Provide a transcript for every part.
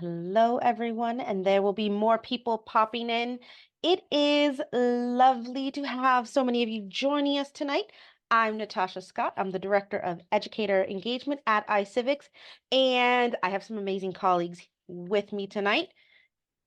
Hello, everyone, and there will be more people popping in. It is lovely to have so many of you joining us tonight. I'm Natacha Scott. I'm the Director of Educator Engagement at iCivics, and I have some amazing colleagues with me tonight.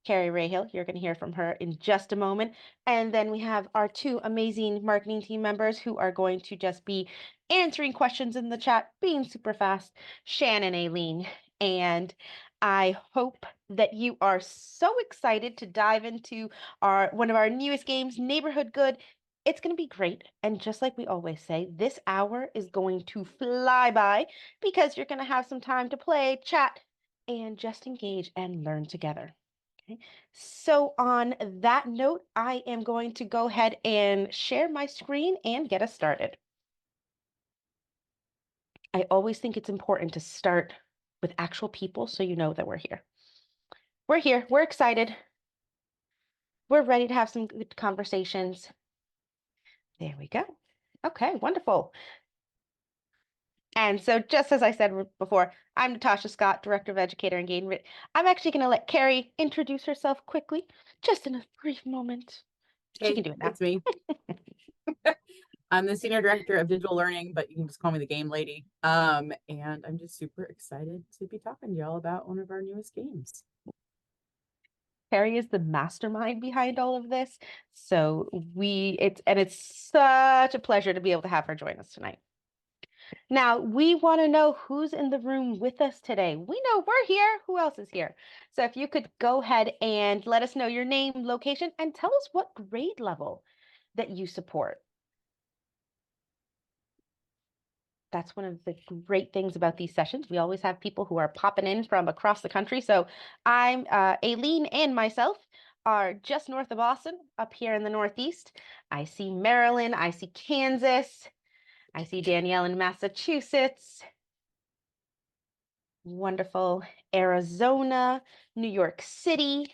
Carrie Ray-Hill, you're going to hear from her in just a moment. And then we have our two amazing marketing team members who are going to just be answering questions in the chat, being super fast, Shannon and Aileen. And I hope that you are so excited to dive into one of our newest games, Neighborhood Good. It's going to be great. And just like we always say, this hour is going to fly by because you're going to have some time to play, chat, and just engage and learn together. Okay. So on that note, I am going to go ahead and share my screen and get us started. I always think it's important to start with actual people so you know that we're here. We're here. We're excited. We're ready to have some good conversations. There we go. Okay, wonderful. And so just as I said before, I'm Natacha Scott, Director of Educator Engagement. I'm actually going to let Carrie introduce herself quickly, just in a brief moment. She can do it now. It's me. I'm the Senior Director of Digital Learning, but you can just call me the Game Lady. And I'm just super excited to be talking to y'all about one of our newest games. Carrie is the mastermind behind all of this. So it's such a pleasure to be able to have her join us tonight. Now, we want to know who's in the room with us today. We know we're here. Who else is here? So if you could go ahead and let us know your name, location, and tell us what grade level that you support. That's one of the great things about these sessions. We always have people who are popping in from across the country. So I'm Aileen and myself are just north of Boston, up here in the Northeast. I see Maryland, I see Kansas, I see Danielle in Massachusetts. Wonderful. Arizona, New York City.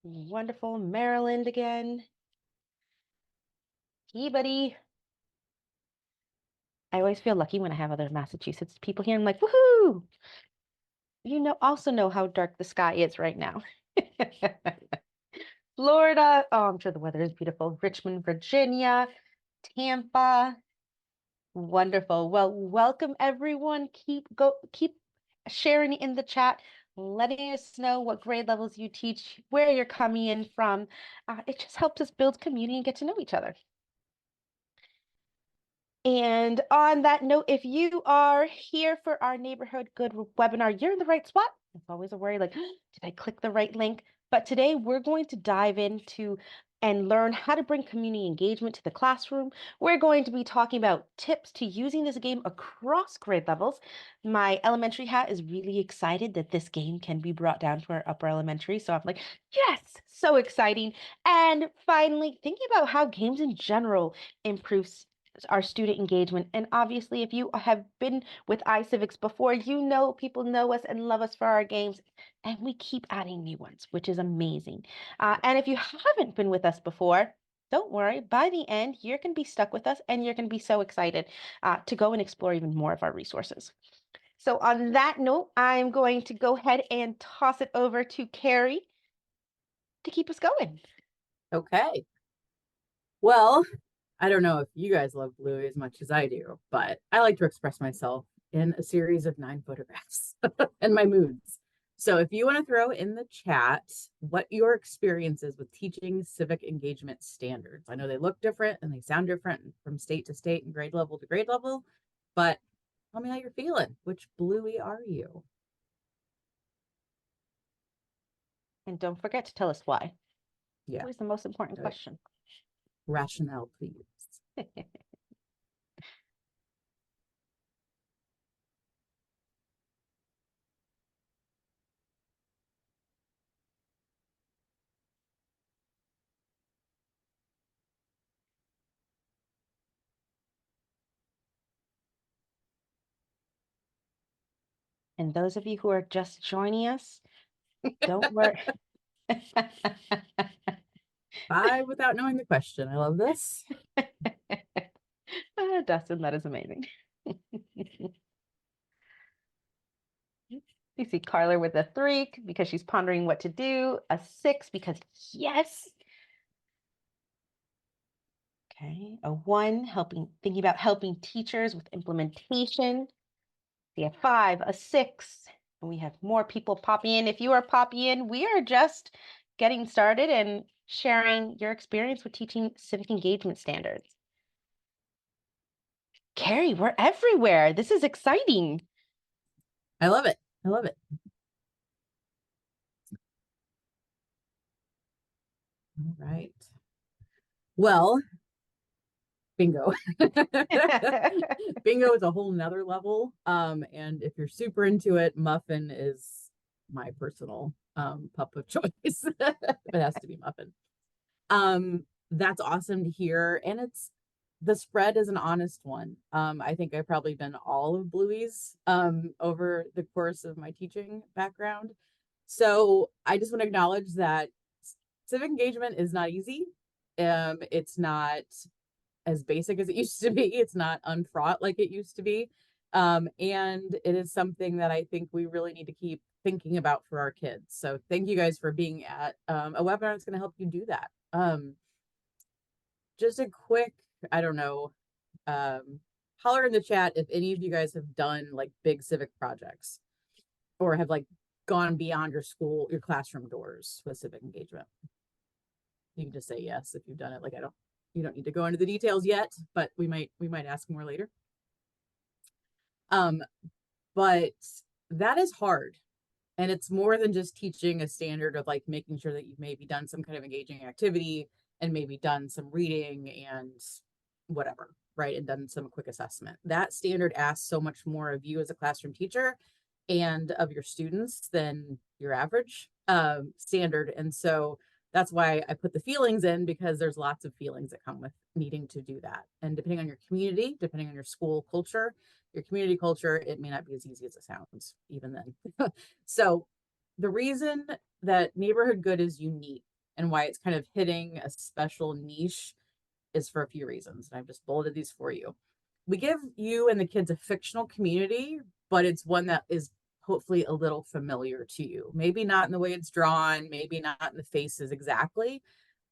Wonderful. Maryland again. Hey, buddy. I always feel lucky when I have other Massachusetts people here. I'm like, woohoo! Also know how dark the sky is right now. Florida. Oh, I'm sure the weather is beautiful. Richmond, Virginia, Tampa. Wonderful. Well, welcome everyone. Keep sharing in the chat, letting us know what grade levels you teach, where you're coming in from. It just helps us build community and get to know each other. And on that note, if you are here for our Neighborhood Good webinar, you're in the right spot. It's always a worry, like, did I click the right link? But today we're going to dive into and learn how to bring community engagement to the classroom. We're going to be talking about tips to using this game across grade levels. My elementary hat is really excited that this game can be brought down to our upper elementary. So I'm like, yes, so exciting. And finally, thinking about how games in general improves our student engagement. And obviously, if you have been with iCivics before, you know people know us and love us for our games, and we keep adding new ones, which is amazing. And if you haven't been with us before, don't worry. By the end, you're going to be stuck with us, and you're going to be so excited to go and explore even more of our resources. So on that note, I'm going to go ahead and toss it over to Carrie to keep us going. Okay. Well, I don't know if you guys love Bluey as much as I do, but I like to express myself in a series of 9 photographs and my moods. So if you want to throw in the chat what your experience is with teaching civic engagement standards. I know they look different and they sound different from state to state and grade level to grade level, but tell me how you're feeling. Which Bluey are you? And don't forget to tell us why. Yeah. Always the most important question. Rationale, please. And those of you who are just joining us, don't worry. Bye without knowing the question. I love this. Dustin, that is amazing. We see Carla with a 3 because she's pondering what to do, a 6 because yes. Okay, a 1 thinking about helping teachers with implementation. We have 5, a 6, and we have more people popping in. If you are popping in, we are just getting started and sharing your experience with teaching civic engagement standards. Carrie, we're everywhere. This is exciting. I love it. I love it. All right. Well, bingo. Bingo is a whole nother level. And if you're super into it, Muffin is my personal pup of choice. It has to be Muffin. That's awesome to hear. And the spread is an honest one. I think I've probably been all of Bluey's over the course of my teaching background. So I just want to acknowledge that civic engagement is not easy. It's not as basic as it used to be. It's not unfraught like it used to be. And it is something that I think we really need to keep thinking about for our kids. So thank you guys for being at a webinar that's going to help you do that. Just a quick, I don't know, holler in the chat if any of you guys have done like big civic projects or have like gone beyond your classroom doors with civic engagement. You can just say yes if you've done it. Like you don't need to go into the details yet, but we might ask more later. But that is hard. And it's more than just teaching a standard of like making sure that you've maybe done some kind of engaging activity and maybe done some reading and whatever, right? And done some quick assessment. That standard asks so much more of you as a classroom teacher and of your students than your average standard. And so that's why I put the feelings in, because there's lots of feelings that come with needing to do that. And depending on your community, depending on your school culture, your community culture, it may not be as easy as it sounds, even then. So the reason that Neighborhood Good is unique and why it's kind of hitting a special niche is for a few reasons. And I've just bulleted these for you. We give you and the kids a fictional community, but it's one that is hopefully a little familiar to you. Maybe not in the way it's drawn, maybe not in the faces exactly,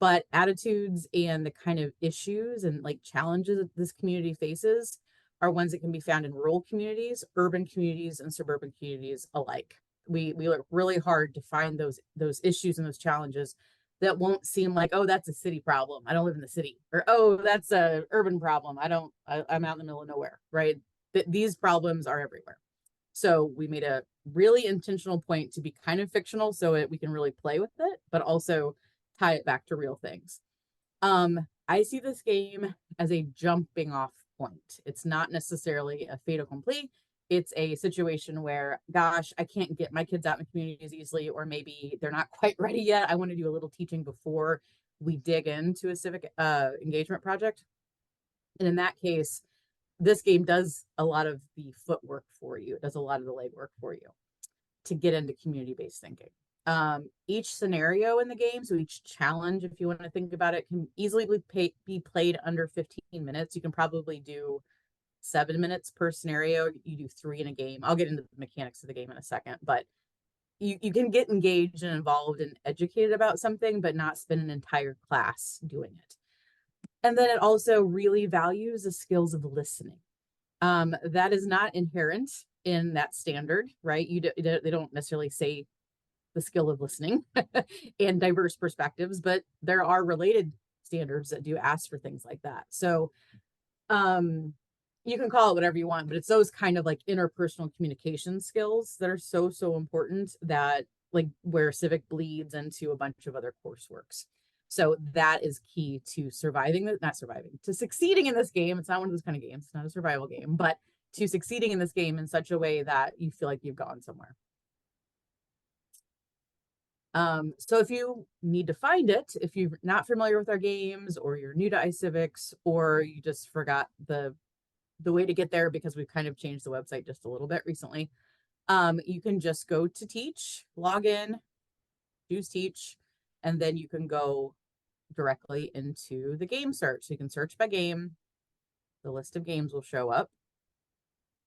but attitudes and the kind of issues and like challenges that this community faces are ones that can be found in rural communities, urban communities, and suburban communities alike. We work really hard to find those issues and those challenges that won't seem like, oh, that's a city problem. I don't live in the city. Or, oh, that's a urban problem. I'm out in the middle of nowhere, right? These problems are everywhere. So we made a really intentional point to be kind of fictional so we can really play with it, but also tie it back to real things. I see this game as a jumping off point. It's not necessarily a fait accompli. It's a situation where, gosh, I can't get my kids out in communities easily, or maybe they're not quite ready yet. I want to do a little teaching before we dig into a civic engagement project. And in that case, this game does a lot of the footwork for you. It does a lot of the legwork for you to get into community-based thinking. Each scenario in the game, so each challenge, if you want to think about it, can easily be played under 15 minutes. You can probably do 7 minutes per scenario. You do 3 in a game. I'll get into the mechanics of the game in a second, but you can get engaged and involved and educated about something, but not spend an entire class doing it. And then it also really values the skills of listening. That is not inherent in that standard, right? They don't necessarily say the skill of listening and diverse perspectives, but there are related standards that do ask for things like that. So you can call it whatever you want, but it's those kind of like interpersonal communication skills that are so important, that like where civic bleeds into a bunch of other courseworks. So that is key to to succeeding in this game. It's not one of those kind of games. It's not a survival game, but to succeeding in this game in such a way that you feel like you've gone somewhere. So if you need to find it, if you're not familiar with our games, or you're new to iCivics, or you just forgot the way to get there because we've kind of changed the website just a little bit recently, you can just go to Teach, log in, choose Teach, and then you can go directly into the game search. So you can search by game. The list of games will show up.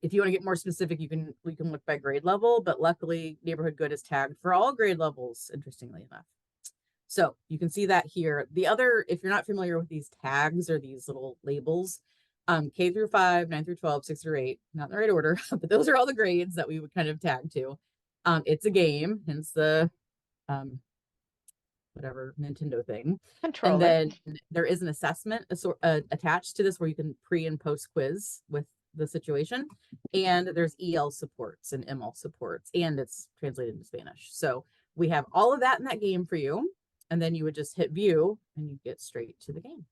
If you want to get more specific, we can look by grade level, but luckily Neighborhood Good is tagged for all grade levels, interestingly enough. So you can see that here. The other, if you're not familiar with these tags or these little labels, K through 5, 9 through 12, 6 through 8, not in the right order, but those are all the grades that we would kind of tag to. It's a game, hence the whatever Nintendo thing. And Controller. then there is an assessment attached to this where you can pre and post quiz with the situation. And there's EL supports and ML supports, and it's translated into Spanish. So we have all of that in that game for you. And then you would just hit view and you get straight to the game.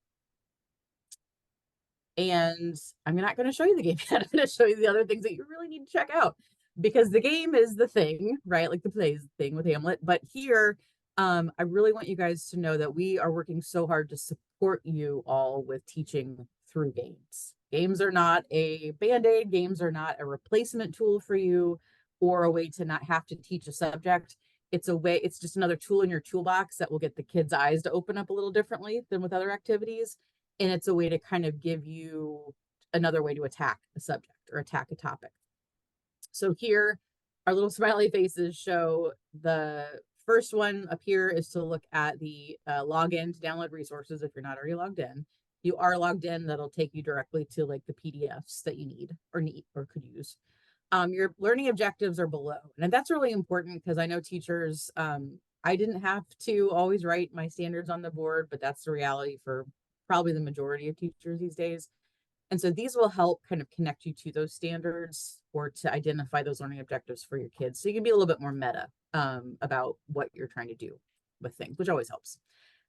And I'm not going to show you the game yet. I'm going to show you the other things that you really need to check out, because the game is the thing, right? Like the plays thing with Hamlet. But here, I really want you guys to know that we are working so hard to support you all with teaching through games. Games are not a band-aid. Games are not a replacement tool for you or a way to not have to teach a subject. It's a way, it's just another tool in your toolbox that will get the kids' eyes to open up a little differently than with other activities. And it's a way to kind of give you another way to attack a subject or attack a topic. So here, our little smiley faces show the first one up here is to look at the login to download resources if you're not already logged in. You are logged in, that'll take you directly to like the PDFs that you need or could use. Your learning objectives are below. And that's really important because I know teachers, I didn't have to always write my standards on the board, but that's the reality for probably the majority of teachers these days. And so these will help kind of connect you to those standards or to identify those learning objectives for your kids. So you can be a little bit more meta about what you're trying to do with things, which always helps.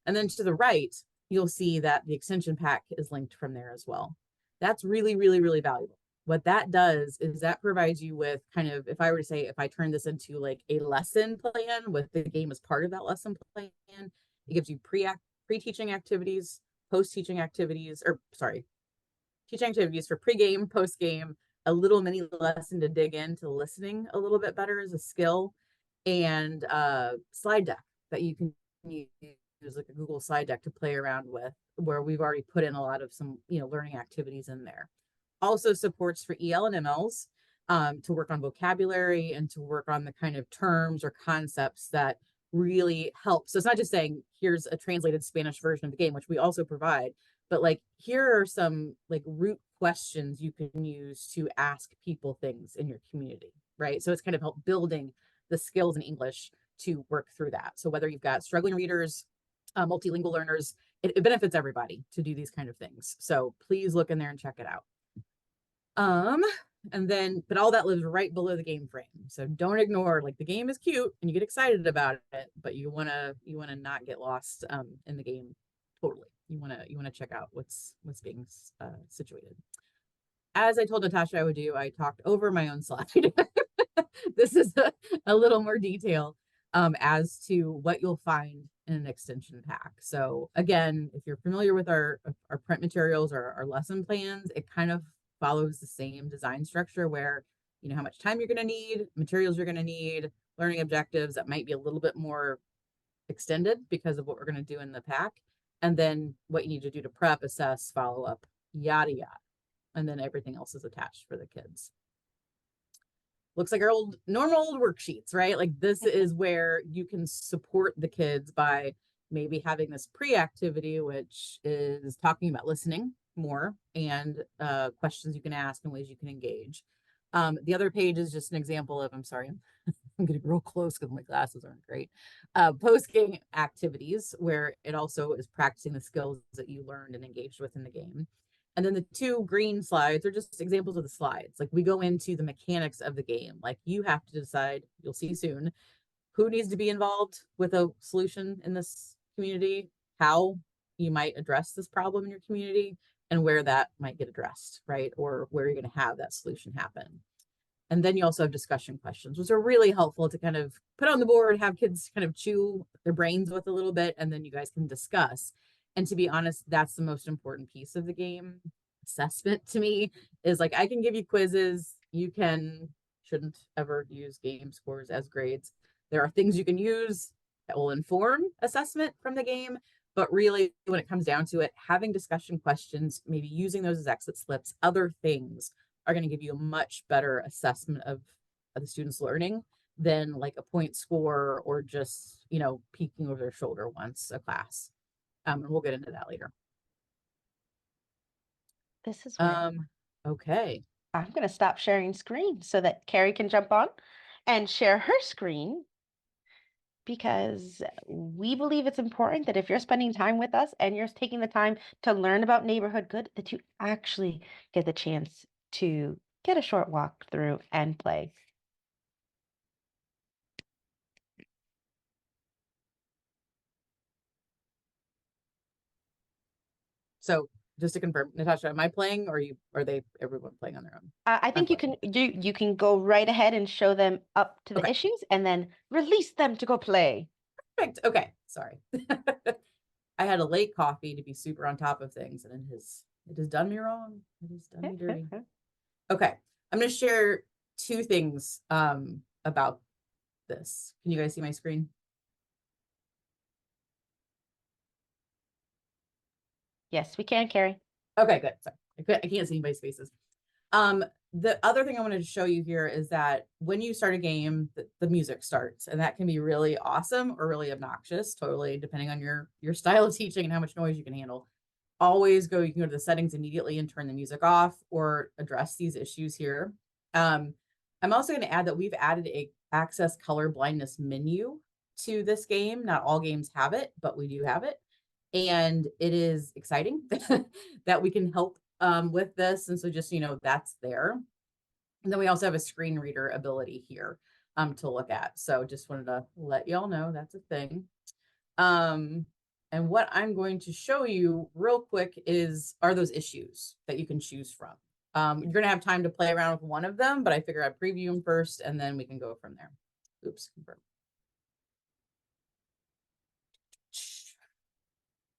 And then to the right, you'll see that the extension pack is linked from there as well. That's really, really, really valuable. What that does is that provides you with kind of, if I were to say, if I turn this into like a lesson plan with the game as part of that lesson plan, it gives you pre-teaching activities, post-teaching activities, or sorry, teaching activities for pre-game, post-game, a little mini lesson to dig into listening a little bit better as a skill, and a slide deck that you can use, like a Google slide deck to play around with, where we've already put in a lot of some, learning activities in there. Also supports for EL and MLs to work on vocabulary and to work on the kind of terms or concepts that really help. So it's not just saying, here's a translated Spanish version of the game, which we also provide, but like, here are some like root questions you can use to ask people things in your community, right? So it's kind of help building the skills in English to work through that. So whether you've got struggling readers, multilingual learners, it benefits everybody to do these kind of things. So please look in there and check it out. And then, but all that lives right below the game frame. So don't ignore, like, the game is cute and you get excited about it, but you want to not get lost in the game totally. You want to check out what's being situated. As I told Natasha I would do, I talked over my own slide. This is a little more detail as to what you'll find in an extension pack. So again, if you're familiar with our print materials or our lesson plans, it kind of follows the same design structure where you know how much time you're going to need, materials you're going to need, learning objectives that might be a little bit more extended because of what we're going to do in the pack, and then what you need to do to prep, assess, follow up, yada yada, and then everything else is attached for the kids. Looks like our normal old worksheets, right? Like, this is where you can support the kids by maybe having this pre-activity, which is talking about listening more and questions you can ask and ways you can engage. The other page is just an example of, I'm sorry, I'm getting real close because my glasses aren't great. Post-game activities, where it also is practicing the skills that you learned and engaged with in the game. And then the two green slides are just examples of the slides. Like, we go into the mechanics of the game. Like, you have to decide, you'll see soon, who needs to be involved with a solution in this community, how you might address this problem in your community, and where that might get addressed, right? Or where you're going to have that solution happen. And then you also have discussion questions, which are really helpful to kind of put on the board, have kids kind of chew their brains with a little bit, and then you guys can discuss. And to be honest, that's the most important piece of the game. Assessment to me is like, I can give you quizzes. You shouldn't ever use game scores as grades. There are things you can use that will inform assessment from the game. But really, when it comes down to it, having discussion questions, maybe using those as exit slips, other things are going to give you a much better assessment of the student's learning than like a point score or just, peeking over their shoulder once a class. And we'll get into that later. This is where Okay. I'm going to stop sharing screen so that Carrie can jump on and share her screen, because we believe it's important that if you're spending time with us and you're taking the time to learn about neighborhood good, that you actually get the chance to get a short walk through and play. So just to confirm, Natasha, am I playing or are they everyone playing on their own? I I'm think you playing. can you can go right ahead and show them up to the Okay. issues and then release them to go play. Perfect. Okay. Sorry. I had a late coffee to be super on top of things, and it has done me wrong. It has done me dirty. Okay. I'm going to share two things about this. Can you guys see my screen? Yes, we can, Carrie. Okay, good. Sorry. I can't see anybody's faces. The other thing I wanted to show you here is that when you start a game, the music starts, and that can be really awesome or really obnoxious, totally depending on your style of teaching and how much noise you can handle. Always you can go to the settings immediately and turn the music off or address these issues here. I'm also going to add that we've added a access color blindness menu to this game. Not all games have it, but we do have it. And it is exciting that we can help with this. And so just, that's there. And then we also have a screen reader ability here to look at. So just wanted to let y'all know that's a thing. And what I'm going to show you real quick are those issues that you can choose from. You're going to have time to play around with one of them, but I figure I'd preview them first and then we can go from there. Oops, confirm.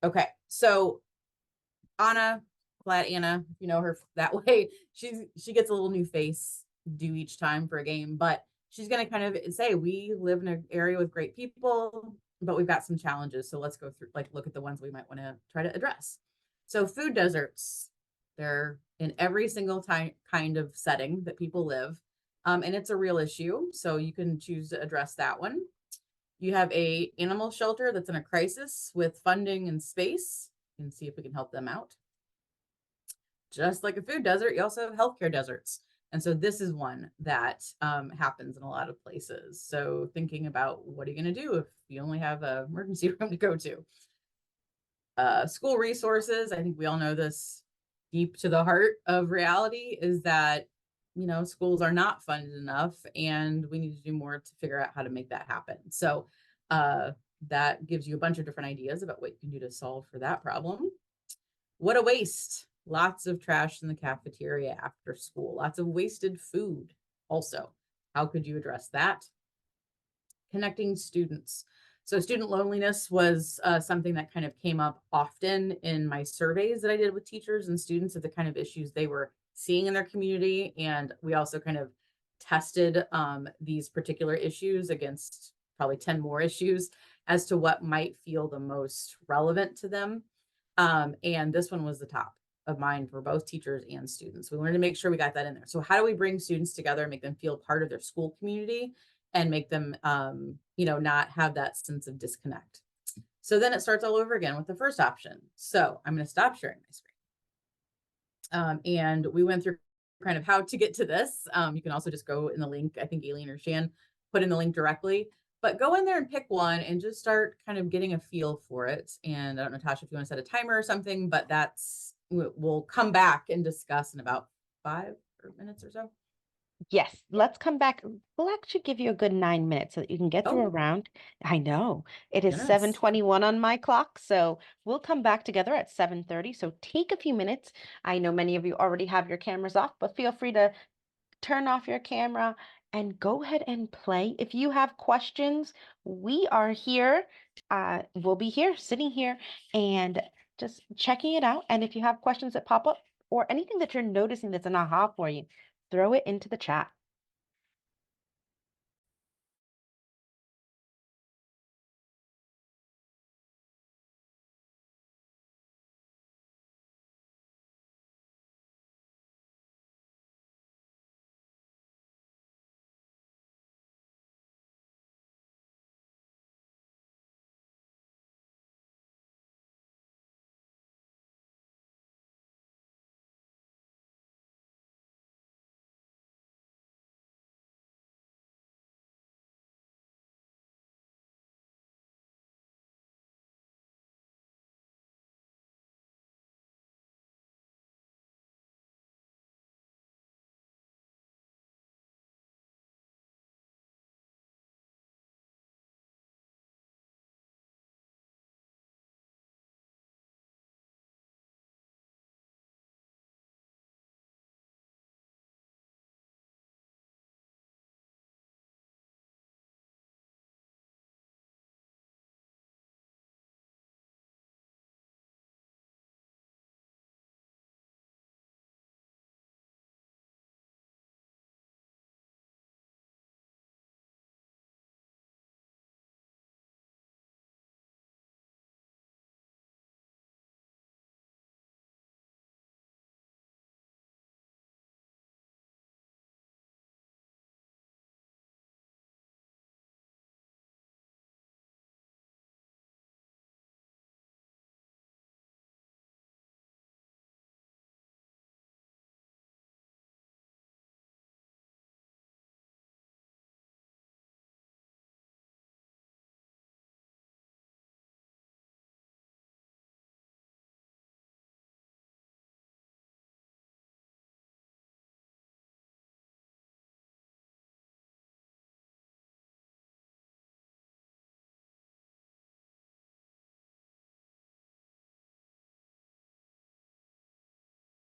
Okay, so Anna, glad Anna, if you know her that way, she gets a little new face due each time for a game, but she's going to kind of say, we live in an area with great people, but we've got some challenges. So let's go through, look at the ones we might want to try to address. So food deserts, they're in every single kind of setting that people live. And it's a real issue. So you can choose to address that one. You have a animal shelter that's in a crisis with funding and space. And see if we can help them out. Just like a food desert, you also have healthcare deserts. And so this is one that happens in a lot of places. So thinking about what are you going to do if you only have an emergency room to go to? School resources, I think we all know this deep to the heart of reality, is that, schools are not funded enough and we need to do more to figure out how to make that happen. So that gives you a bunch of different ideas about what you can do to solve for that problem. What a waste. Lots of trash in the cafeteria after school, lots of wasted food. Also, how could you address that? Connecting students. So student loneliness was something that kind of came up often in my surveys that I did with teachers and students of the kind of issues they were seeing in their community. And we also kind of tested these particular issues against probably 10 more issues as to what might feel the most relevant to them. And this one was the top of mind for both teachers and students. We wanted to make sure we got that in there. So how do we bring students together and make them feel part of their school community and make them, not have that sense of disconnect? So then it starts all over again with the first option. So I'm going to stop sharing my screen. And we went through kind of how to get to this. You can also just go in the link. I think Aileen or Shan put in the link directly. But go in there and pick one and just start kind of getting a feel for it. And I don't know, Tasha, if you want to set a timer or something, but we'll come back and discuss in about 5 minutes or so. Yes, let's come back. We'll actually give you a good 9 minutes so that you can get through a round. I know it is Yes. 7:21 on my clock, so we'll come back together at 7:30. So take a few minutes. I know many of you already have your cameras off, but feel free to turn off your camera and go ahead and play. If you have questions, we are here. We'll be here, sitting here, and just checking it out. And if you have questions that pop up or anything that you're noticing that's an aha for you, throw it into the chat.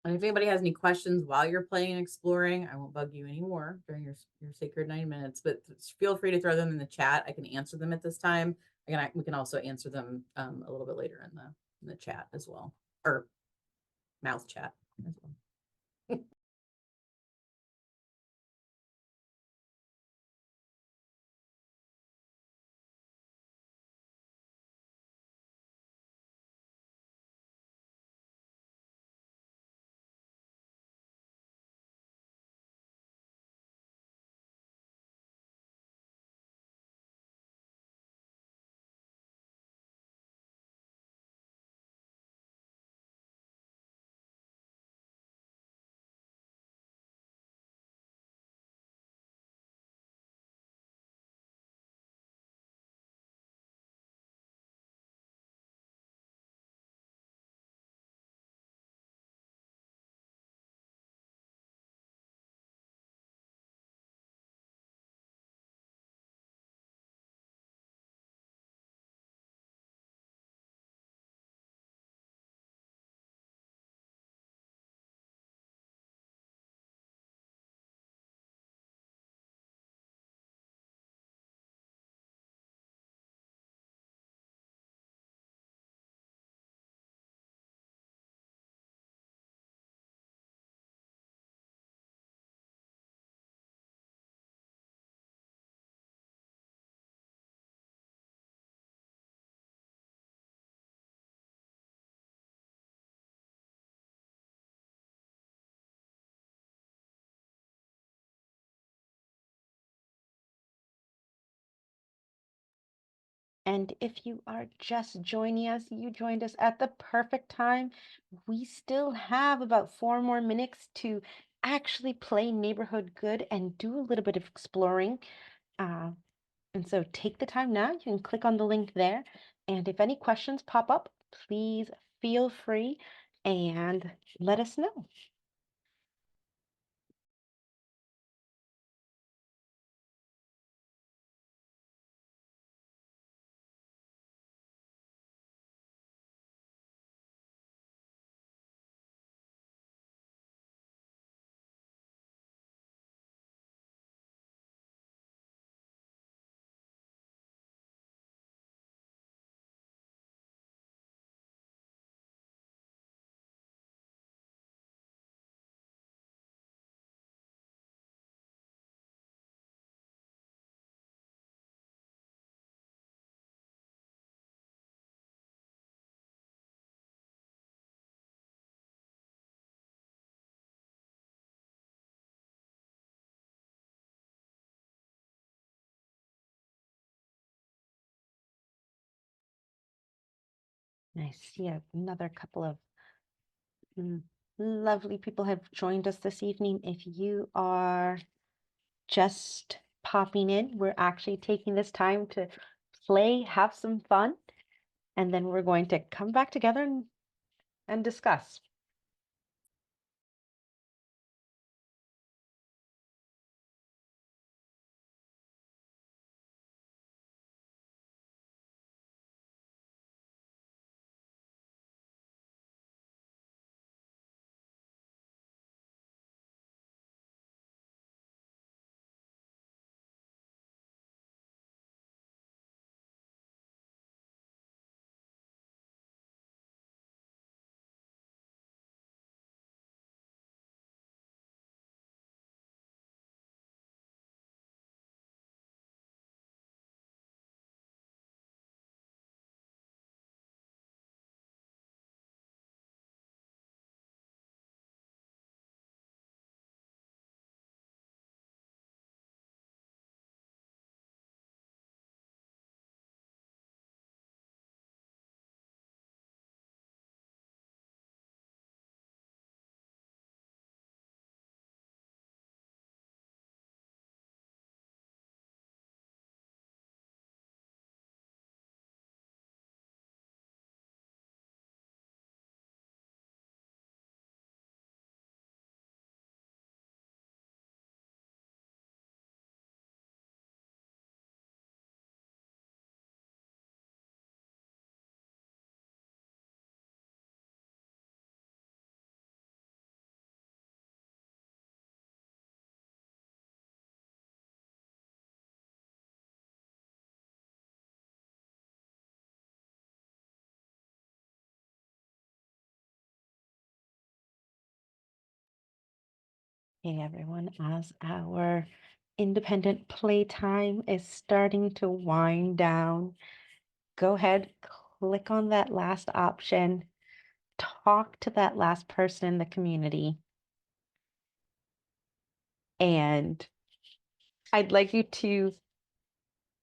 And if anybody has any questions while you're playing and exploring, I won't bug you anymore during your sacred 9 minutes, but feel free to throw them in the chat. I can answer them at this time. We can also answer them a little bit later in the chat as well, or mouth chat as well. And if you are just joining us, you joined us at the perfect time. We still have about 4 more minutes to actually play Neighborhood Good and do a little bit of exploring. And so take the time now. You can click on the link there. And if any questions pop up, please feel free and let us know. I see another couple of lovely people have joined us this evening. If you are just popping in, we're actually taking this time to play, have some fun, and then we're going to come back together and discuss. Hey everyone, as our independent playtime is starting to wind down, go ahead, click on that last option, talk to that last person in the community, and I'd like you to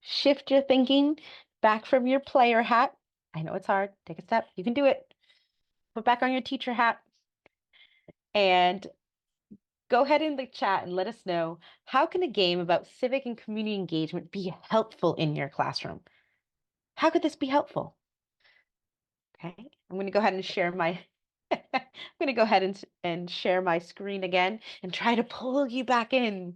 shift your thinking back from your player hat. I know it's hard. Take a step. You can do it. Put back on your teacher hat and go ahead in the chat and let us know, how can a game about civic and community engagement be helpful in your classroom? How could this be helpful? Okay, I'm going to go ahead and share my I'm going to go ahead and share my screen again and try to pull you back in.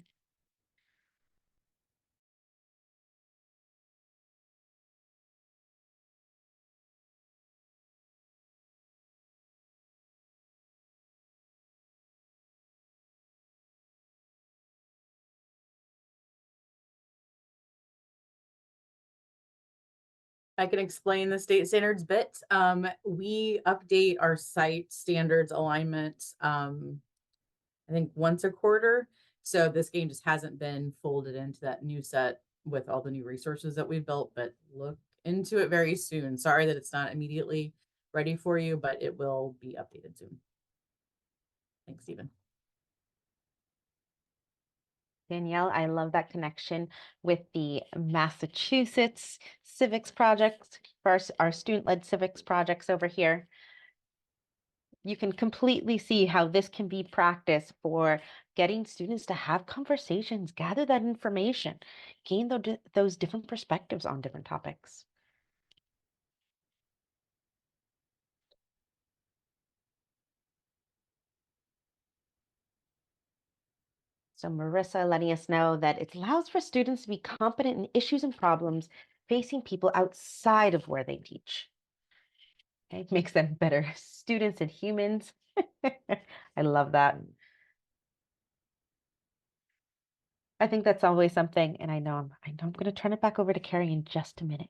I can explain the state standards bit. We update our site standards alignment, I think once a quarter. So this game just hasn't been folded into that new set with all the new resources that we've built, but look into it very soon. Sorry that it's not immediately ready for you, but it will be updated soon. Thanks, Stephen. Danielle, I love that connection with the Massachusetts civics projects, first our student-led civics projects over here. You can completely see how this can be practice for getting students to have conversations, gather that information, gain those different perspectives on different topics. So Marissa letting us know that it allows for students to be competent in issues and problems facing people outside of where they teach. Okay, it makes them better students and humans. I love that. I think that's always something, and I know I'm going to turn it back over to Carrie in just a minute.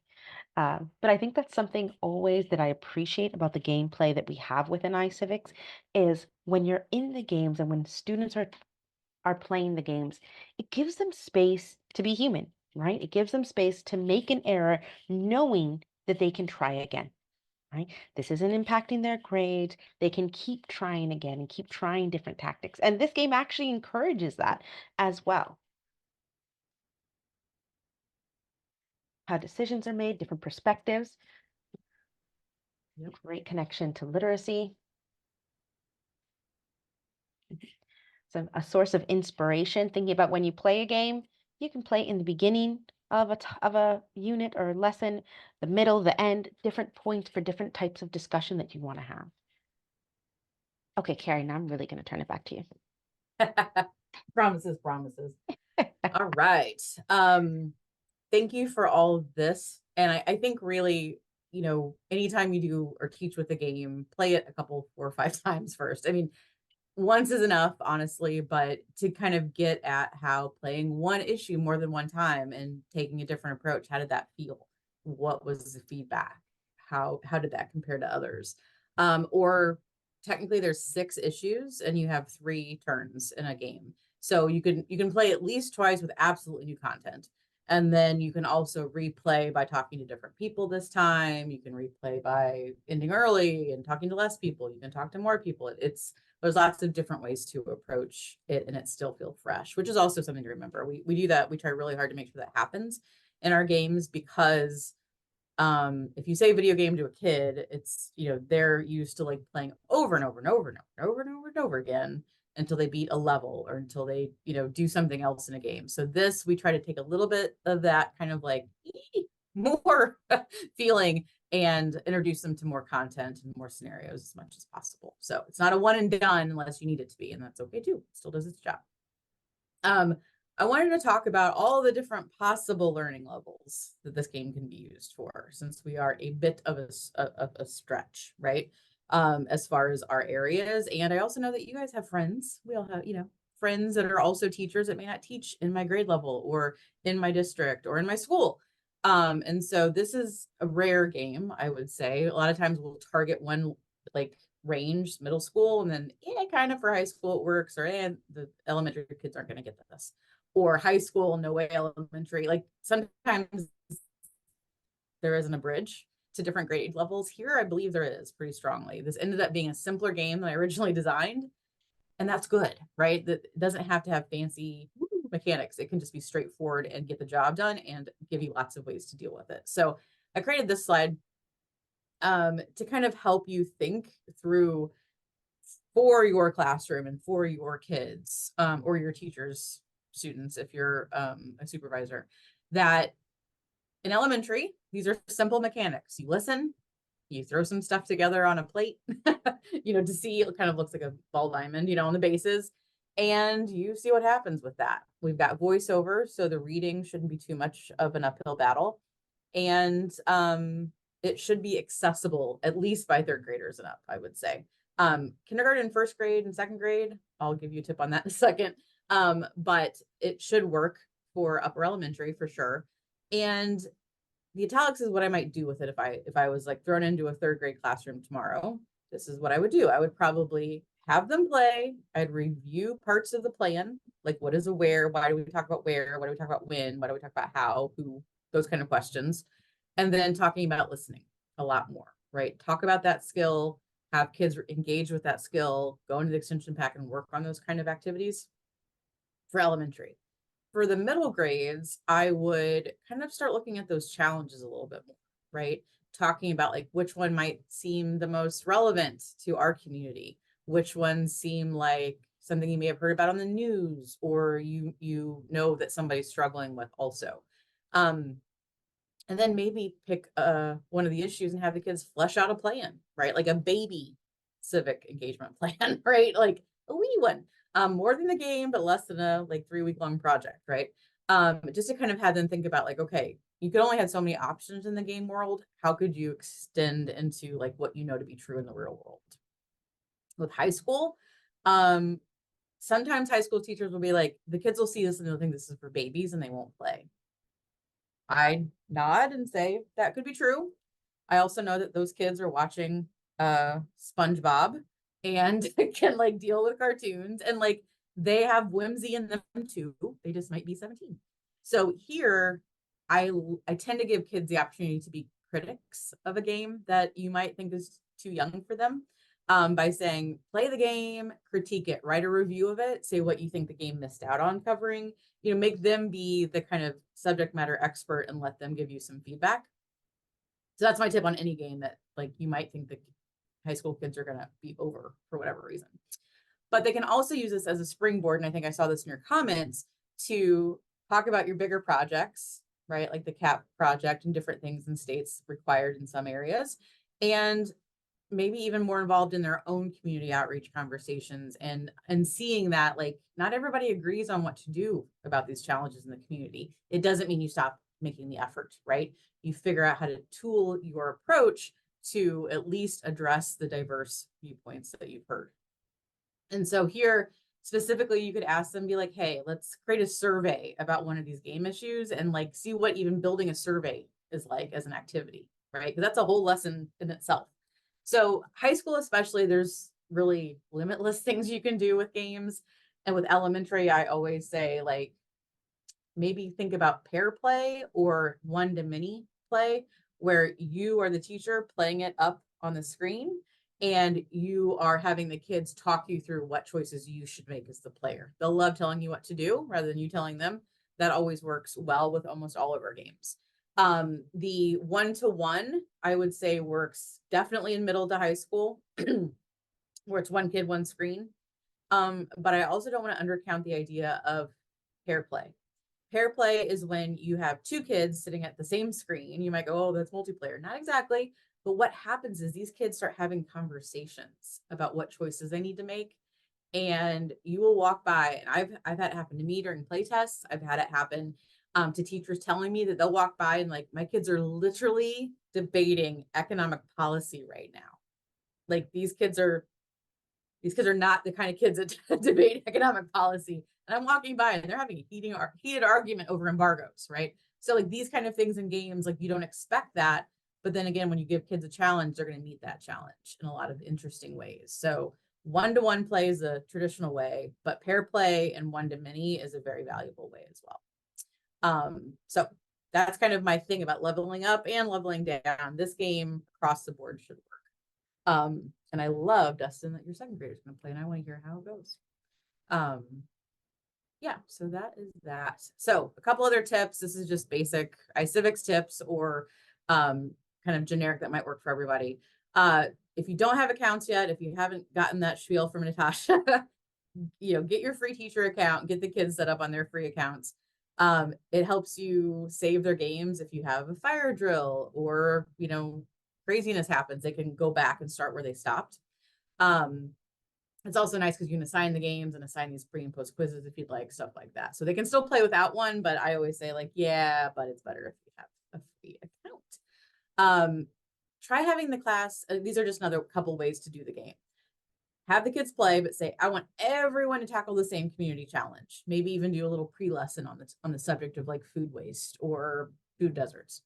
But I think that's something always that I appreciate about the gameplay that we have within iCivics is when you're in the games and when students are playing the games, it gives them space to be human, right? It gives them space to make an error, knowing that they can try again, right? This isn't impacting their grades. They can keep trying again and keep trying different tactics. And this game actually encourages that as well. How decisions are made, different perspectives. Yep. Great connection to literacy. So a source of inspiration, thinking about when you play a game, you can play in the beginning of a unit or lesson, the middle, the end, different points for different types of discussion that you want to have. Okay, Carrie, now I'm really going to turn it back to you. Promises, promises. All right. Thank you for all of this. And I think really, anytime you do or teach with a game, play it a couple, 4 or 5 times first. I mean, once is enough, honestly, but to kind of get at how playing one issue more than one time and taking a different approach, how did that feel? What was the feedback? How did that compare to others? Or technically there's 6 issues and you have 3 turns in a game. So you can play at least twice with absolutely new content. And then you can also replay by talking to different people this time. You can replay by ending early and talking to less people. You can talk to more people. There's lots of different ways to approach it and it still feel fresh, which is also something to remember. We do that. We try really hard to make sure that happens in our games because if you say video game to a kid, it's they're used to like playing over and over and over and over and over and over again until they beat a level or until they do something else in a game. So this, we try to take a little bit of that kind of like more feeling and introduce them to more content and more scenarios as much as possible. So it's not a one and done unless you need it to be, and that's okay too. It still does its job. I wanted to talk about all the different possible learning levels that this game can be used for, since we are a bit of a stretch, right? As far as our areas. And I also know that you guys have friends. We all have, friends that are also teachers that may not teach in my grade level or in my district or in my school. And so this is a rare game, I would say. A lot of times we'll target one range, middle school, and then kind of for high school it works, or the elementary kids aren't going to get this, or high school, no way elementary. Like sometimes there isn't a bridge to different grade levels. Here, I believe there is pretty strongly. This ended up being a simpler game than I originally designed, and that's good, right? That it doesn't have to have fancy mechanics. It can just be straightforward and get the job done and give you lots of ways to deal with it. So I created this slide to kind of help you think through for your classroom and for your kids or your teachers, students, if you're a supervisor, that in elementary, these are simple mechanics. You listen, you throw some stuff together on a plate, to see, it kind of looks like a ball diamond, on the bases, and you see what happens with that. We've got voiceover, so the reading shouldn't be too much of an uphill battle. And it should be accessible, at least by third graders and up, I would say. Kindergarten, first grade, and second grade, I'll give you a tip on that in a second. But it should work for upper elementary for sure. And the italics is what I might do with it if I was like thrown into a third grade classroom tomorrow. This is what I would do. I would probably have them play. I'd review parts of the plan, like what is a where, why do we talk about where, what do we talk about when, what do we talk about how, who, those kind of questions. And then talking about listening a lot more, right? Talk about that skill, have kids engage with that skill, go into the extension pack and work on those kind of activities for elementary. For the middle grades, I would kind of start looking at those challenges a little bit more, right? Talking about like which one might seem the most relevant to our community, which ones seem like something you may have heard about on the news, or you know that somebody's struggling with also. And then maybe pick one of the issues and have the kids flesh out a plan, right? Like a baby civic engagement plan, right? Like a wee one. More than the game, but less than a like 3-week long project, right? Just to kind of have them think about like, okay, you could only have so many options in the game world. How could you extend into like what you know to be true in the real world? With high school, sometimes high school teachers will be like, the kids will see this and they'll think this is for babies and they won't play. I nod and say that could be true. I also know that those kids are watching SpongeBob and can like deal with cartoons, and like they have whimsy in them too. They just might be 17. So here I tend to give kids the opportunity to be critics of a game that you might think is too young for them, by saying, play the game, critique it, write a review of it, say what you think the game missed out on covering, make them be the kind of subject matter expert and let them give you some feedback. So that's my tip on any game that like you might think the high school kids are going to be over for whatever reason. But they can also use this as a springboard, and I think I saw this in your comments, to talk about your bigger projects, right? Like the CAP project and different things in states required in some areas. And maybe even more involved in their own community outreach conversations, and seeing that like not everybody agrees on what to do about these challenges in the community. It doesn't mean you stop making the effort, right? You figure out how to tool your approach to at least address the diverse viewpoints that you've heard. And so here specifically, you could ask them, be like, hey, let's create a survey about one of these game issues and like see what even building a survey is like as an activity, right? Because that's a whole lesson in itself. So high school especially, there's really limitless things you can do with games. And with elementary, I always say like, maybe think about pair play or one-to-many play, where you are the teacher playing it up on the screen and you are having the kids talk you through what choices you should make as the player. They'll love telling you what to do rather than you telling them. That always works well with almost all of our games. The one-to-one, I would say, works definitely in middle to high school, where it's one kid, one screen. But I also don't want to undercount the idea of pair play. Pair play is when you have two kids sitting at the same screen. You might go, oh, that's multiplayer. Not exactly. But what happens is these kids start having conversations about what choices they need to make. And you will walk by, and I've had it happen to me during play tests. I've had it happen to teachers telling me that they'll walk by and like, my kids are literally debating economic policy right now. Like these kids are not the kind of kids that debate economic policy. And I'm walking by and they're having a heated argument over embargoes, right? So like these kind of things in games, like you don't expect that, But then again, when you give kids a challenge, they're going to meet that challenge in a lot of interesting ways. So one-to-one play is a traditional way, but pair play and one-to-many is a very valuable way as well. So that's kind of my thing about leveling up and leveling down. This game across the board should work. And I love, Dustin, that your second grader's going to play, and I want to hear how it goes. Yeah, so that is that. So a couple other tips. This is just basic iCivics tips or kind of generic that might work for everybody. If you don't have accounts yet, if you haven't gotten that spiel from Natacha, get your free teacher account, get the kids set up on their free accounts. It helps you save their games. If you have a fire drill or, craziness happens, they can go back and start where they stopped. It's also nice because you can assign the games and assign these pre and post quizzes if you'd like, stuff like that. So they can still play without one, but I always say yeah, but it's better if you have a free account. Try having the class. These are just another couple ways to do the game. Have the kids play, but say, I want everyone to tackle the same community challenge. Maybe even do a little pre-lesson on the subject of food waste or food deserts.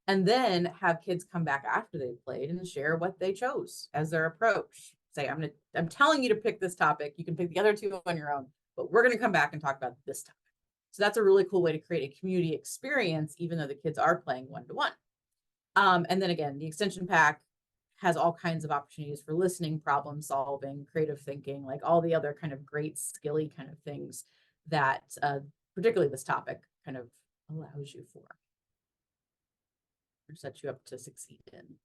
And then have kids come back after they've played and share what they chose as their approach. Say, I'm telling you to pick this topic. You can pick the other two on your own, but we're going to come back and talk about this topic. So that's a really cool way to create a community experience, even though the kids are playing one-to-one. And then again, the extension pack has all kinds of opportunities for listening, problem solving, creative thinking, all the other kind of great skilly kind of things that particularly this topic kind of allows you for or sets you up to succeed in.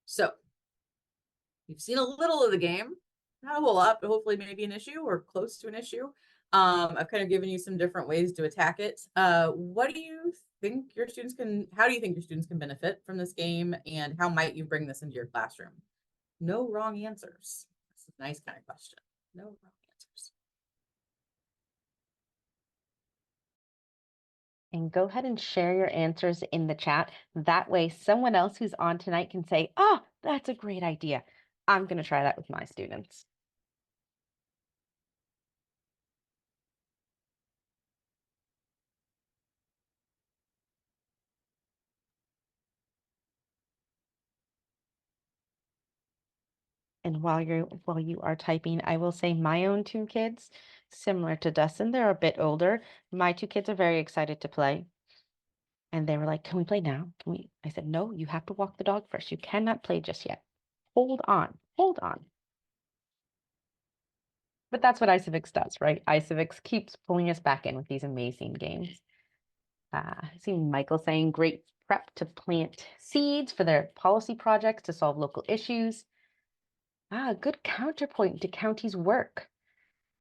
So you've seen a little of the game, not a whole lot, but hopefully maybe an issue or close to an issue. I've kind of given you some different ways to attack it. What do you think how do you think your students can benefit from this game, and how might you bring this into your classroom? No wrong answers. That's a nice kind of question. No wrong answers. And go ahead and share your answers in the chat. That way, someone else who's on tonight can say, oh, that's a great idea. I'm going to try that with my students. And while you are typing, I will say my own two kids, similar to Dustin, they're a bit older. My two kids are very excited to play. And they were like, can we play now? I said, no, you have to walk the dog first. You cannot play just yet. Hold on. But that's what iCivics does, right? iCivics keeps pulling us back in with these amazing games. I see Michael saying great prep to plant seeds for their policy projects to solve local issues. Good counterpoint to county's work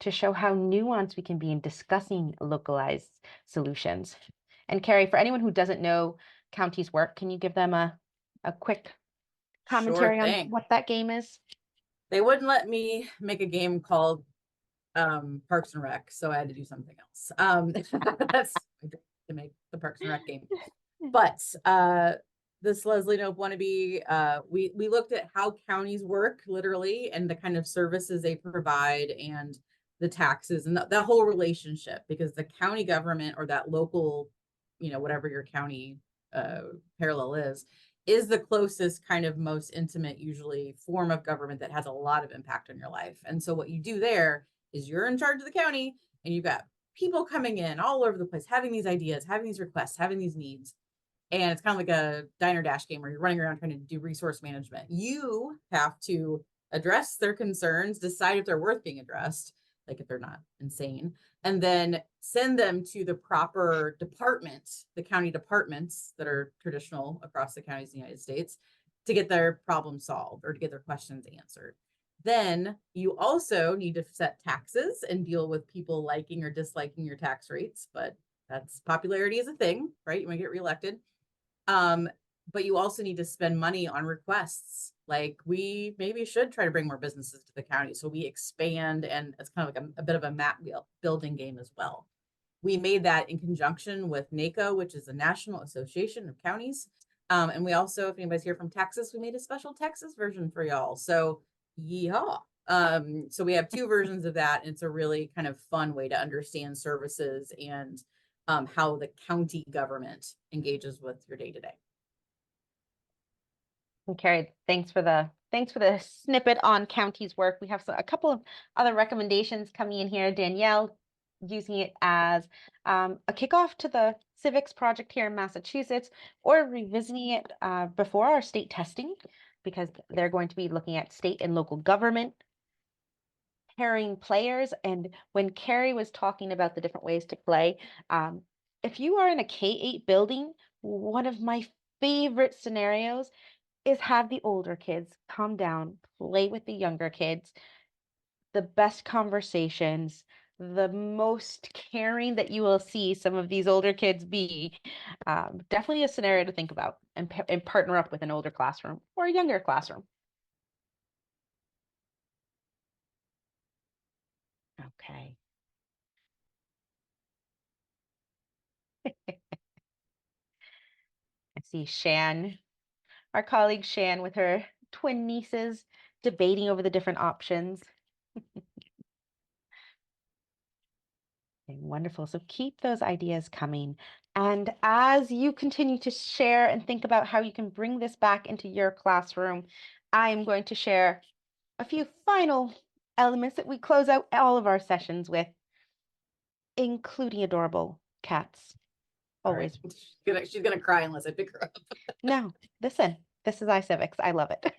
to show how nuanced we can be in discussing localized solutions. And Carrie, for anyone who doesn't know county's work, can you give them a quick commentary on what that game is? They wouldn't let me make a game called Parks and Rec, so I had to do something else. That's to make the Parks and Rec game. But this Leslie Knope wannabe, we looked at how counties work literally and the kind of services they provide and the taxes and that whole relationship, because the county government or that local, whatever your county parallel is the closest kind of most intimate usually form of government that has a lot of impact on your life. And so what you do there is you're in charge of the county and you've got people coming in all over the place, having these ideas, having these requests, having these needs. And it's kind of like a diner dash game where you're running around trying to do resource management. You have to address their concerns, decide if they're worth being addressed, like if they're not insane, and then send them to the proper departments, the county departments that are traditional across the counties in the United States, to get their problem solved or to get their questions answered. Then you also need to set taxes and deal with people liking or disliking your tax rates, but that's popularity is a thing, right? You want to get reelected. But you also need to spend money on requests. Like we maybe should try to bring more businesses to the county. So we expand, and it's kind of like a bit of a map building game as well. We made that in conjunction with NACO, which is the National Association of Counties. And we also, if anybody's here from Texas, we made a special Texas version for y'all. So yeehaw. So we have two versions of that. And it's a really kind of fun way to understand services and how the county government engages with your day to day. And Carrie, thanks for the snippet on county's work. We have a couple of other recommendations coming in here. Danielle using it as a kickoff to the civics project here in Massachusetts, or revisiting it before our state testing, because they're going to be looking at state and local government pairing players. And when Carrie was talking about the different ways to play, if you are in a K-8 building, one of my favorite scenarios is have the older kids calm down, play with the younger kids, the best conversations, the most caring that you will see some of these older kids be. Definitely a scenario to think about, and partner up with an older classroom or a younger classroom. Okay. I see Shan, our colleague Shan, with her twin nieces debating over the different options. Okay, wonderful. So keep those ideas coming. And as you continue to share and think about how you can bring this back into your classroom, I am going to share a few final elements that we close out all of our sessions with, including adorable cats. All right. Always. She's gonna cry unless I pick her up. No, listen, this is iCivics. I love it.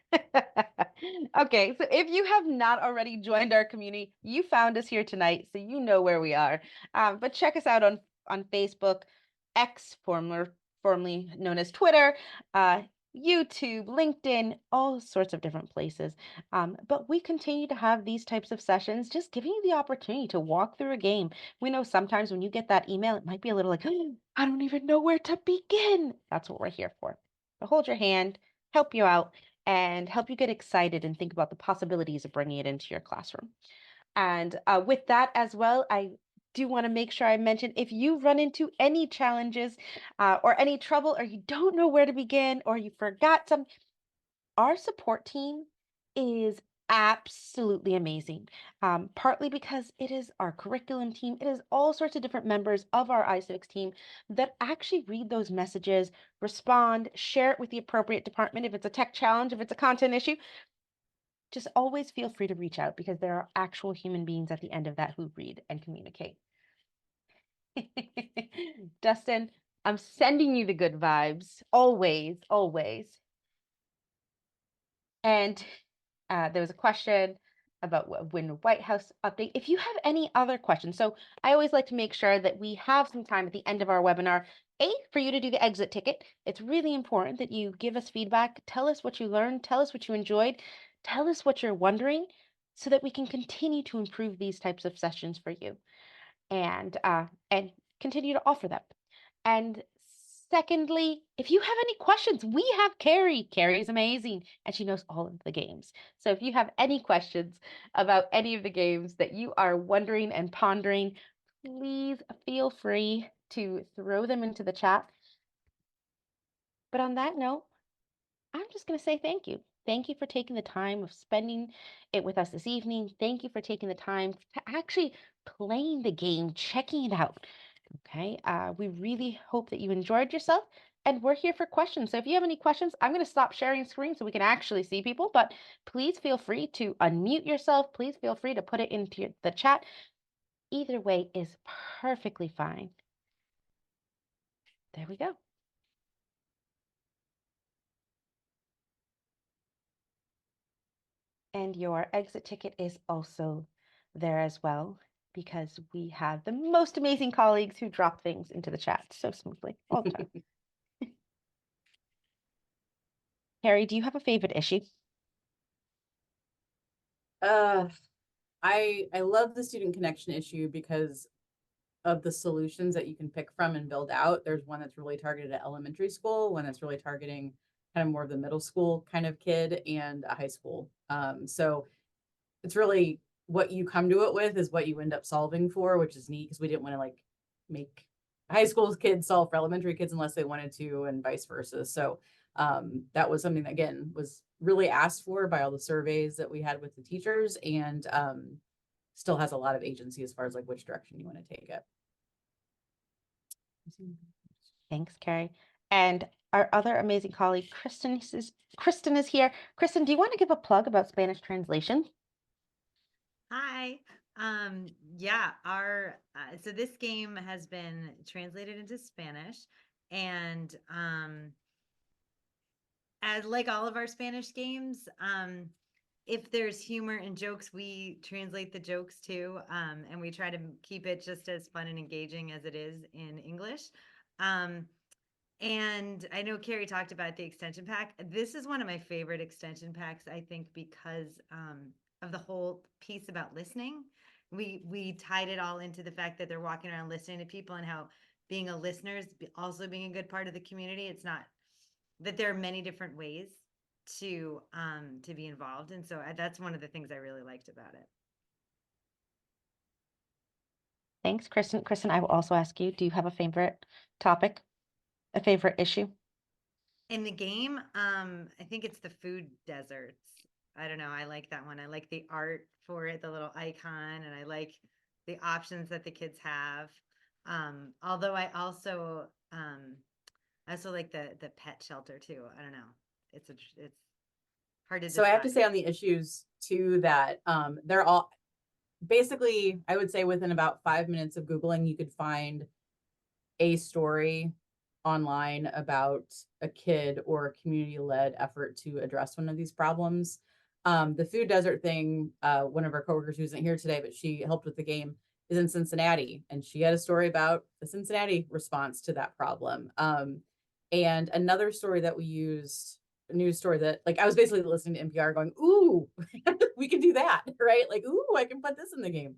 Okay, so if you have not already joined our community, you found us here tonight, so you know where we are. But check us out on Facebook, X, formerly known as Twitter, YouTube, LinkedIn, all sorts of different places. But we continue to have these types of sessions, just giving you the opportunity to walk through a game. We know sometimes when you get that email, it might be a little like, "Oh, I don't even know where to begin." That's what we're here for. To hold your hand, help you out, and help you get excited and think about the possibilities of bringing it into your classroom. And with that as well, I do want to make sure I mention, if you run into any challenges or any trouble, or you don't know where to begin, or you forgot some, our support team is absolutely amazing. Partly because it is our curriculum team, it is all sorts of different members of our iCivics team that actually read those messages, respond, share it with the appropriate department. If it's a tech challenge, if it's a content issue, just always feel free to reach out, because there are actual human beings at the end of that who read and communicate. Dustin, I'm sending you the good vibes, always, always. And there was a question about when White House update. If you have any other questions, so I always like to make sure that we have some time at the end of our webinar, for you to do the exit ticket. It's really important that you give us feedback, tell us what you learned, tell us what you enjoyed, tell us what you're wondering, so that we can continue to improve these types of sessions for you, and continue to offer them. And secondly, if you have any questions, we have Carrie. Carrie is amazing, and she knows all of the games. So if you have any questions about any of the games that you are wondering and pondering, please feel free to throw them into the chat. But on that note, I'm just going to say thank you. Thank you for taking the time of spending it with us this evening. Thank you for taking the time to actually playing the game, checking it out. Okay, we really hope that you enjoyed yourself, and we're here for questions. So if you have any questions, I'm going to stop sharing screen so we can actually see people, but please feel free to unmute yourself. Please feel free to put it into the chat. Either way is perfectly fine. There we go. And your exit ticket is also there as well, because we have the most amazing colleagues who drop things into the chat so smoothly all the time. Harry, do you have a favorite issue? I love the student connection issue because of the solutions that you can pick from and build out. There's one that's really targeted at elementary school, one that's really targeting kind of more of the middle school kind of kid, and a high school. So it's really what you come to it with is what you end up solving for, which is neat, because we didn't want to like make high school kids solve for elementary kids unless they wanted to, and vice versa. So That was something that, again, was really asked for by all the surveys that we had with the teachers, and still has a lot of agency as far as like which direction you want to take it. Thanks, Carrie. And our other amazing colleague, Kristen is here. Kristen, do you want to give a plug about Spanish translation? Hi. Yeah, our so this game has been translated into Spanish, and as like all of our Spanish games, if there's humor and jokes, we translate the jokes too, and we try to keep it just as fun and engaging as it is in English. And I know Carrie talked about the extension pack. This is one of my favorite extension packs, I think, because of the whole piece about listening. We tied it all into the fact that they're walking around listening to people, and how being a listener is also being a good part of the community. It's not that there are many different ways to be involved, and so that's one of the things I really liked about it. Thanks, Kristen. Kristen, I will also ask you, do you have a favorite topic, a favorite issue? In the game, I think it's the food deserts. I don't know. I like that one. I like the art for it, the little icon, and I like the options that the kids have. Although I also like the pet shelter too. I don't know. It's hard to So I have to decide. say on the issues too that they're all basically, I would say within about 5 minutes of Googling, you could find a story online about a kid or a community-led effort to address one of these problems. The food desert thing, one of our coworkers who isn't here today, but she helped with the game, is in Cincinnati, and she had a story about the Cincinnati response to that problem. And another story that we used, a news story that, like, I was basically listening to NPR going, ooh, we can do that, right? Like, ooh, I can put this in the game.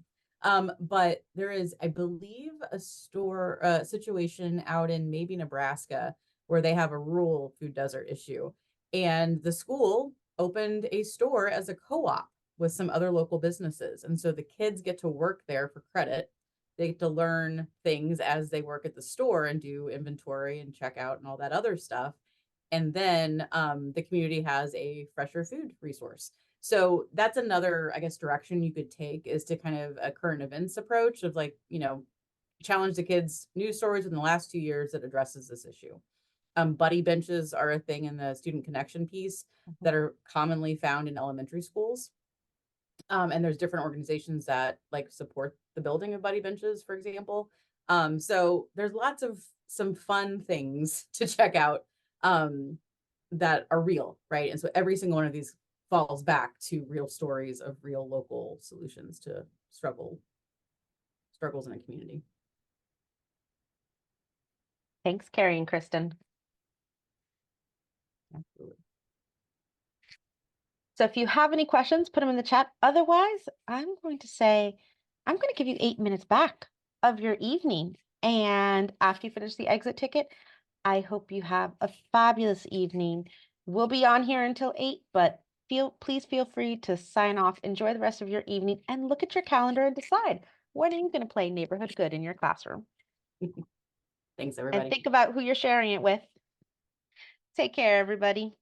But there is, I believe, a situation out in maybe Nebraska where they have a rural food desert issue. And the school opened a store as a co-op with some other local businesses. And so the kids get to work there for credit. They get to learn things as they work at the store and do inventory and checkout and all that other stuff. And then the community has a fresher food resource. So that's another, I guess, direction you could take, is to kind of a current events approach of, like, challenge the kids' news stories in the last 2 years that addresses this issue. Buddy benches are a thing in the student connection piece that are commonly found in elementary schools. And there's different organizations that like support the building of buddy benches, for example. So there's lots of some fun things to check out that are real, right? And so every single one of these falls back to real stories of real local solutions to struggles in a community. Thanks, Carrie and Kristen. Absolutely. So if you have any questions, put them in the chat. Otherwise, I'm going to give you 8 minutes back of your evening. And after you finish the exit ticket, I hope you have a fabulous evening. We'll be on here until 8, but please feel free to sign off, enjoy the rest of your evening, and look at your calendar and decide, when are you going to play Neighborhood Good in your classroom? Thanks, everybody. And think about who you're sharing it with. Take care, everybody.